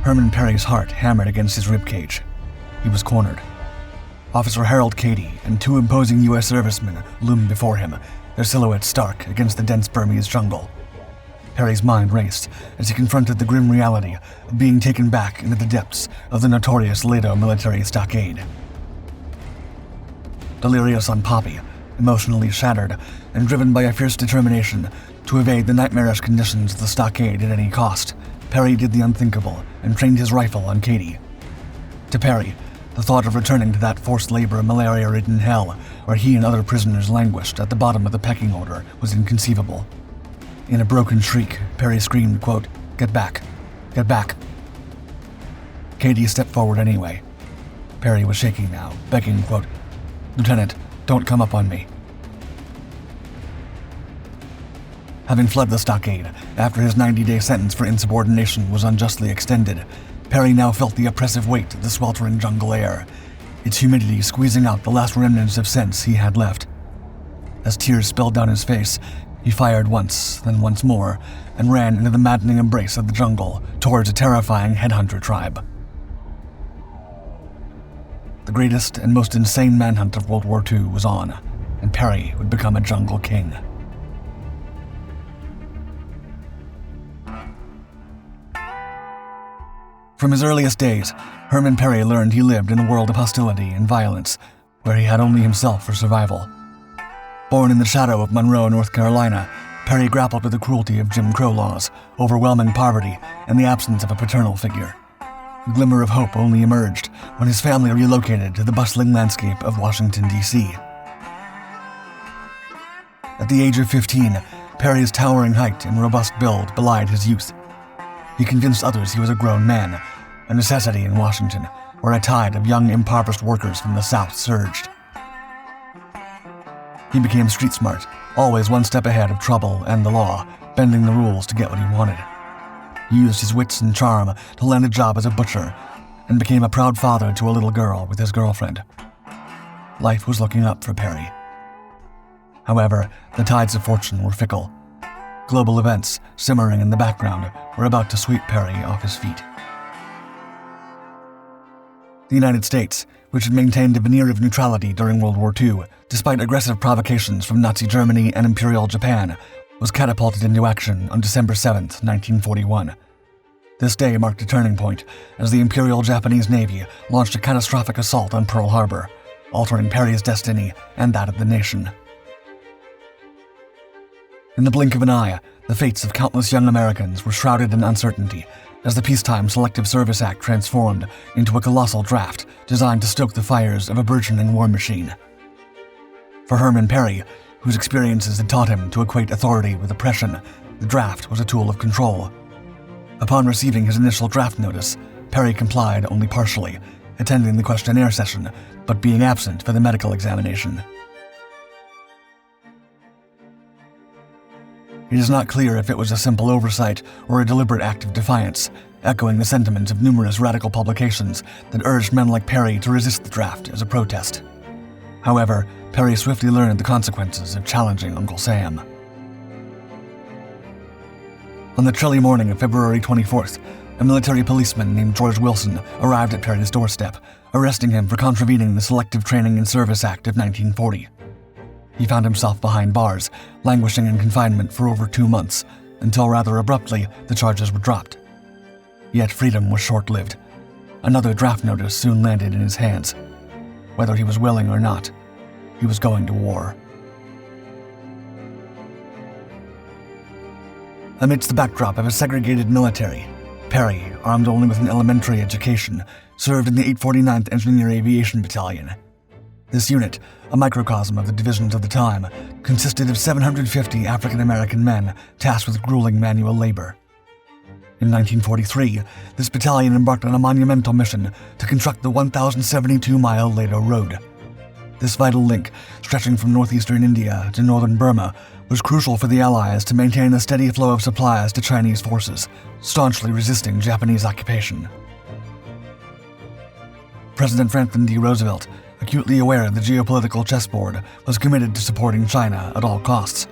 Herman Perry's heart hammered against his ribcage. He was cornered. Officer Harold Cady and 2 imposing U.S. servicemen loomed before him, their silhouettes stark against the dense Burmese jungle. Perry's mind raced as he confronted the grim reality of being taken back into the depths of the notorious Ledo military stockade. Delirious on poppy, emotionally shattered, and driven by a fierce determination to evade the nightmarish conditions of the stockade at any cost, Perry did the unthinkable and trained his rifle on Cady. To Perry, the thought of returning to that forced labor malaria-ridden hell where he and other prisoners languished at the bottom of the pecking order was inconceivable. In a broken shriek, Perry screamed, quote, "Get back! Get back!" Cady stepped forward anyway. Perry was shaking now, begging, quote, "Lieutenant, don't come up on me." Having fled the stockade after his 90-day sentence for insubordination was unjustly extended, Perry now felt the oppressive weight of the sweltering jungle air, its humidity squeezing out the last remnants of sense he had left. As tears spilled down his face, he fired once, then once more, and ran into the maddening embrace of the jungle towards a terrifying headhunter tribe. The greatest and most insane manhunt of World War II was on, and Perry would become a jungle king. From his earliest days, Herman Perry learned he lived in a world of hostility and violence, where he had only himself for survival. Born in the shadow of Monroe, North Carolina, Perry grappled with the cruelty of Jim Crow laws, overwhelming poverty, and the absence of a paternal figure. A glimmer of hope only emerged when his family relocated to the bustling landscape of Washington, D.C. At the age of 15, Perry's towering height and robust build belied his youth. He convinced others he was a grown man, a necessity in Washington, where a tide of young, impoverished workers from the South surged. He became street smart, always one step ahead of trouble and the law, bending the rules to get what he wanted. He used his wits and charm to land a job as a butcher, and became a proud father to a little girl with his girlfriend. Life was looking up for Perry. However, the tides of fortune were fickle. Global events, simmering in the background, were about to sweep Perry off his feet. The United States, which had maintained a veneer of neutrality during World War II, despite aggressive provocations from Nazi Germany and Imperial Japan, was catapulted into action on December 7, 1941. This day marked a turning point as the Imperial Japanese Navy launched a catastrophic assault on Pearl Harbor, altering Perry's destiny and that of the nation. In the blink of an eye, the fates of countless young Americans were shrouded in uncertainty as the Peacetime Selective Service Act transformed into a colossal draft designed to stoke the fires of a burgeoning war machine. For Herman Perry, whose experiences had taught him to equate authority with oppression, the draft was a tool of control. Upon receiving his initial draft notice, Perry complied only partially, attending the questionnaire session, but being absent for the medical examination. It is not clear if it was a simple oversight or a deliberate act of defiance, echoing the sentiments of numerous radical publications that urged men like Perry to resist the draft as a protest. However, Perry swiftly learned the consequences of challenging Uncle Sam. On the chilly morning of February 24th, a military policeman named George Wilson arrived at Perry's doorstep, arresting him for contravening the Selective Training and Service Act of 1940. He found himself behind bars, languishing in confinement for over 2 months, until rather abruptly the charges were dropped. Yet freedom was short-lived. Another draft notice soon landed in his hands. Whether he was willing or not, he was going to war. Amidst the backdrop of a segregated military, Perry, armed only with an elementary education, served in the 849th Engineer Aviation Battalion. This unit, a microcosm of the divisions of the time, consisted of 750 African-American men tasked with grueling manual labor. In 1943, this battalion embarked on a monumental mission to construct the 1,072-mile Ledo Road. This vital link, stretching from northeastern India to northern Burma, was crucial for the Allies to maintain a steady flow of supplies to Chinese forces, staunchly resisting Japanese occupation. President Franklin D. Roosevelt, acutely aware of the geopolitical chessboard, was committed to supporting China at all costs.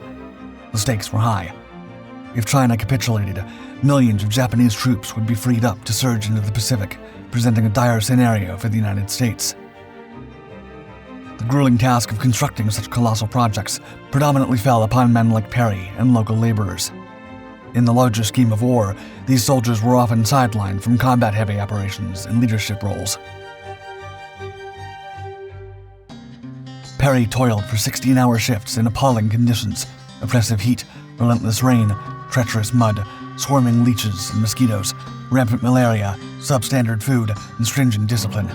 The stakes were high. If China capitulated, millions of Japanese troops would be freed up to surge into the Pacific, presenting a dire scenario for the United States. The grueling task of constructing such colossal projects predominantly fell upon men like Perry and local laborers. In the larger scheme of war, these soldiers were often sidelined from combat-heavy operations and leadership roles. Perry toiled for 16-hour shifts in appalling conditions: oppressive heat, relentless rain, treacherous mud, swarming leeches and mosquitoes, rampant malaria, substandard food, and stringent discipline.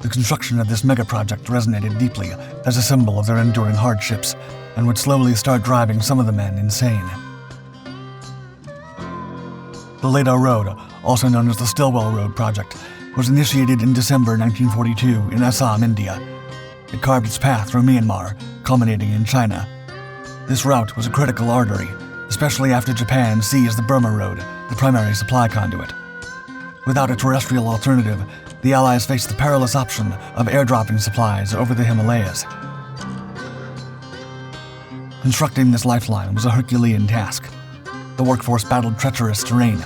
The construction of this mega-project resonated deeply as a symbol of their enduring hardships, and would slowly start driving some of the men insane. The Ledo Road, also known as the Stillwell Road Project, was initiated in December 1942 in Assam, India. It carved its path through Myanmar, culminating in China. This route was a critical artery, especially after Japan seized the Burma Road, the primary supply conduit. Without a terrestrial alternative, the Allies faced the perilous option of airdropping supplies over the Himalayas. Constructing this lifeline was a Herculean task. The workforce battled treacherous terrain,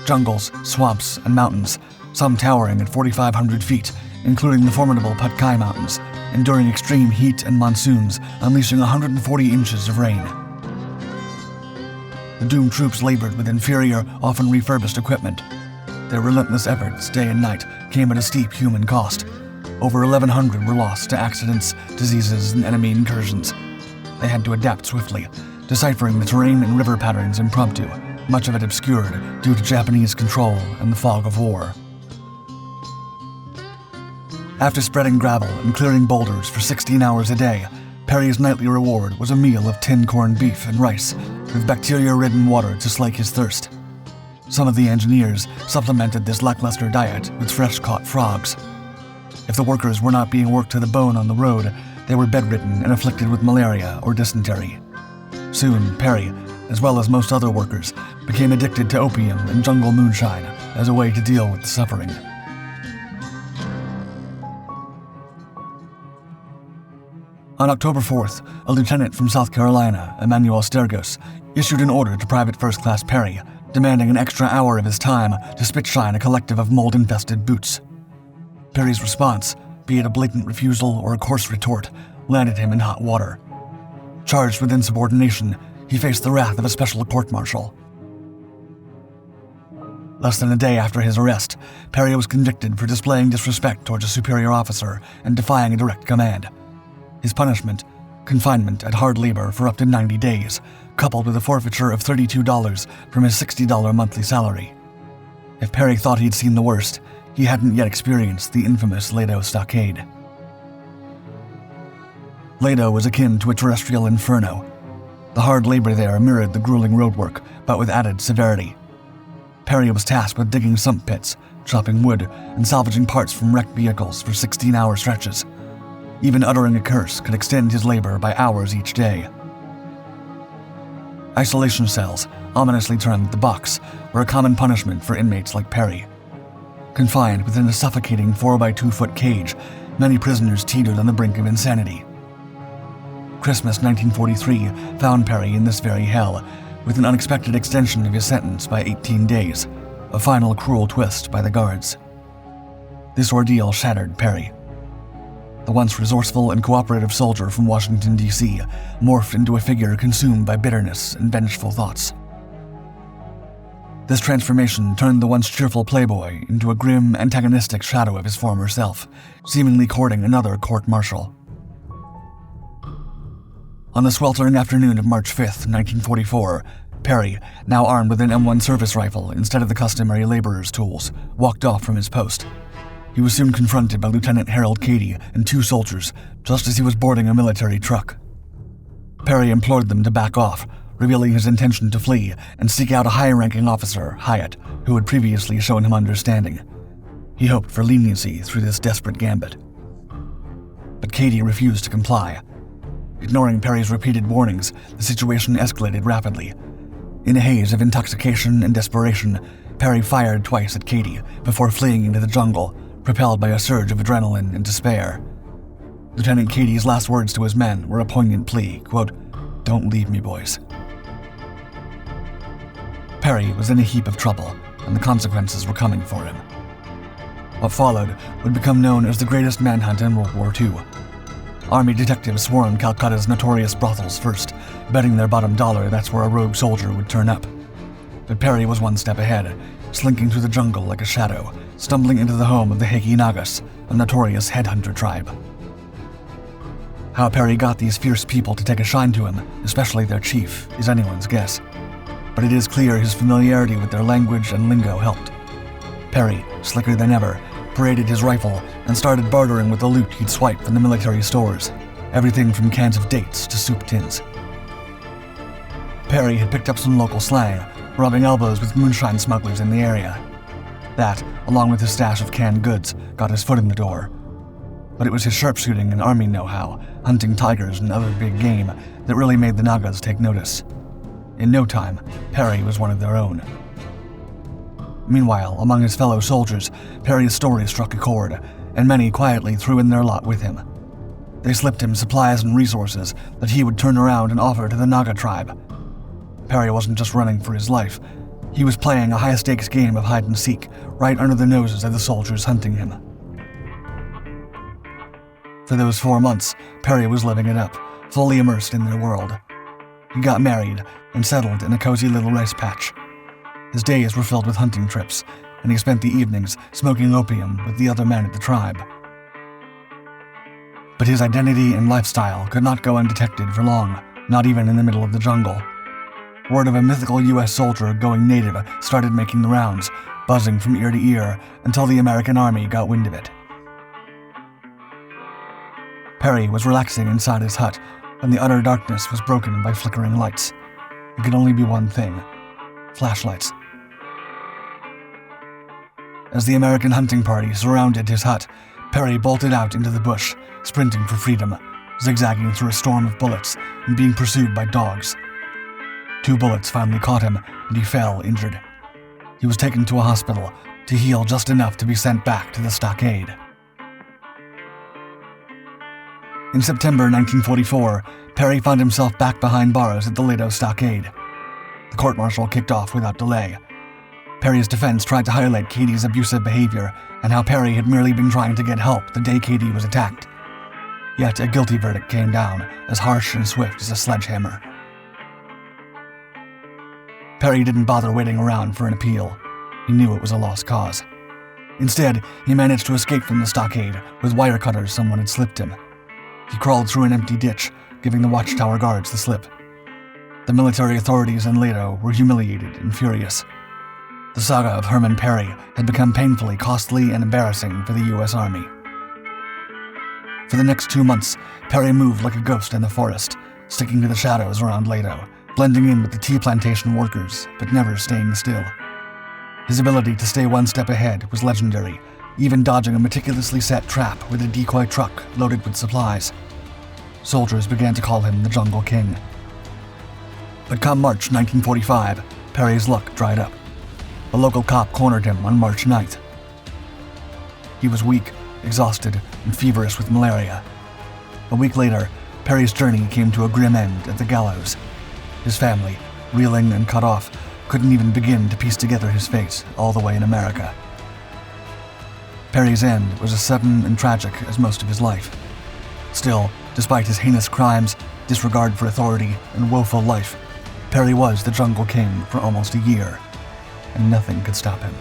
jungles, swamps, and mountains, some towering at 4,500 feet, including the formidable Patkai Mountains, enduring extreme heat and monsoons, unleashing 140 inches of rain. The doomed troops labored with inferior, often refurbished equipment. Their relentless efforts, day and night, came at a steep human cost. Over 1,100 were lost to accidents, diseases, and enemy incursions. They had to adapt swiftly, deciphering the terrain and river patterns impromptu, much of it obscured due to Japanese control and the fog of war. After spreading gravel and clearing boulders for 16 hours a day, Perry's nightly reward was a meal of tinned corned beef and rice, with bacteria-ridden water to slake his thirst. Some of the engineers supplemented this lackluster diet with fresh-caught frogs. If the workers were not being worked to the bone on the road, they were bedridden and afflicted with malaria or dysentery. Soon, Perry, as well as most other workers, became addicted to opium and jungle moonshine as a way to deal with the suffering. On October 4th, a lieutenant from South Carolina, Emmanuel Stergos, issued an order to Private First Class Perry, demanding an extra hour of his time to spit-shine a collective of mold-infested boots. Perry's response, be it a blatant refusal or a coarse retort, landed him in hot water. Charged with insubordination, he faced the wrath of a special court-martial. Less than a day after his arrest, Perry was convicted for displaying disrespect towards a superior officer and defying a direct command. His punishment, confinement at hard labor for up to 90 days, coupled with a forfeiture of $32 from his $60 monthly salary. If Perry thought he'd seen the worst, he hadn't yet experienced the infamous Ledo Stockade. Ledo was akin to a terrestrial inferno. The hard labor there mirrored the grueling roadwork, but with added severity. Perry was tasked with digging sump pits, chopping wood, and salvaging parts from wrecked vehicles for 16-hour stretches. Even uttering a curse could extend his labor by hours each day. Isolation cells, ominously termed the box, were a common punishment for inmates like Perry. Confined within a suffocating 4x2-foot cage, many prisoners teetered on the brink of insanity. Christmas 1943 found Perry in this very hell, with an unexpected extension of his sentence by 18 days, a final cruel twist by the guards. This ordeal shattered Perry. The once resourceful and cooperative soldier from Washington, D.C., morphed into a figure consumed by bitterness and vengeful thoughts. This transformation turned the once cheerful playboy into a grim, antagonistic shadow of his former self, seemingly courting another court-martial. On the sweltering afternoon of March 5th, 1944, Perry, now armed with an M1 service rifle instead of the customary laborer's tools, walked off from his post. He was soon confronted by Lieutenant Harold Cady and two soldiers, just as he was boarding a military truck. Perry implored them to back off, revealing his intention to flee and seek out a high-ranking officer, Hyatt, who had previously shown him understanding. He hoped for leniency through this desperate gambit. But Cady refused to comply. Ignoring Perry's repeated warnings, the situation escalated rapidly. In a haze of intoxication and desperation, Perry fired twice at Cady before fleeing into the jungle, propelled by a surge of adrenaline and despair. Lieutenant Cady's last words to his men were a poignant plea, quote, "Don't leave me, boys." Perry was in a heap of trouble, and the consequences were coming for him. What followed would become known as the greatest manhunt in World War II. Army detectives swarmed Calcutta's notorious brothels first, betting their bottom dollar that's where a rogue soldier would turn up. But Perry was one step ahead, slinking through the jungle like a shadow, stumbling into the home of the Heki Nagas, a notorious headhunter tribe. How Perry got these fierce people to take a shine to him, especially their chief, is anyone's guess. But it is clear his familiarity with their language and lingo helped. Perry, slicker than ever, paraded his rifle and started bartering with the loot he'd swiped from the military stores, everything from cans of dates to soup tins. Perry had picked up some local slang, rubbing elbows with moonshine smugglers in the area. That, along with his stash of canned goods, got his foot in the door. But it was his sharpshooting and army know-how, hunting tigers and other big game, that really made the Nagas take notice. In no time, Perry was one of their own. Meanwhile, among his fellow soldiers, Perry's story struck a chord, and many quietly threw in their lot with him. They slipped him supplies and resources that he would turn around and offer to the Naga tribe. Perry wasn't just running for his life. He was playing a high-stakes game of hide-and-seek right under the noses of the soldiers hunting him. For those 4 months, Perry was living it up, fully immersed in their world. He got married and settled in a cozy little rice patch. His days were filled with hunting trips, and he spent the evenings smoking opium with the other men at the tribe. But his identity and lifestyle could not go undetected for long, not even in the middle of the jungle. Word of a mythical U.S. soldier going native started making the rounds, buzzing from ear to ear until the American army got wind of it. Perry was relaxing inside his hut when the utter darkness was broken by flickering lights. It could only be one thing: flashlights. As the American hunting party surrounded his hut, Perry bolted out into the bush, sprinting for freedom, zigzagging through a storm of bullets and being pursued by dogs. 2 bullets finally caught him, and he fell injured. He was taken to a hospital to heal just enough to be sent back to the Stockade. In September 1944, Perry found himself back behind bars at the Ledo Stockade. The court-martial kicked off without delay. Perry's defense tried to highlight Cady's abusive behavior and how Perry had merely been trying to get help the day Cady was attacked. Yet a guilty verdict came down, as harsh and swift as a sledgehammer. Perry didn't bother waiting around for an appeal. He knew it was a lost cause. Instead, he managed to escape from the stockade with wire cutters someone had slipped him. He crawled through an empty ditch, giving the watchtower guards the slip. The military authorities in Ledo were humiliated and furious. The saga of Herman Perry had become painfully costly and embarrassing for the U.S. Army. For the next 2 months, Perry moved like a ghost in the forest, sticking to the shadows around Ledo, blending in with the tea plantation workers, but never staying still. His ability to stay one step ahead was legendary, even dodging a meticulously set trap with a decoy truck loaded with supplies. Soldiers began to call him the Jungle King. But come March 1945, Perry's luck dried up. A local cop cornered him on March 9th. He was weak, exhausted, and feverish with malaria. A week later, Perry's journey came to a grim end at the gallows. His family, reeling and cut off, couldn't even begin to piece together his fate all the way in America. Perry's end was as sudden and tragic as most of his life. Still, despite his heinous crimes, disregard for authority, and woeful life, Perry was the Jungle King for almost a year, and nothing could stop him.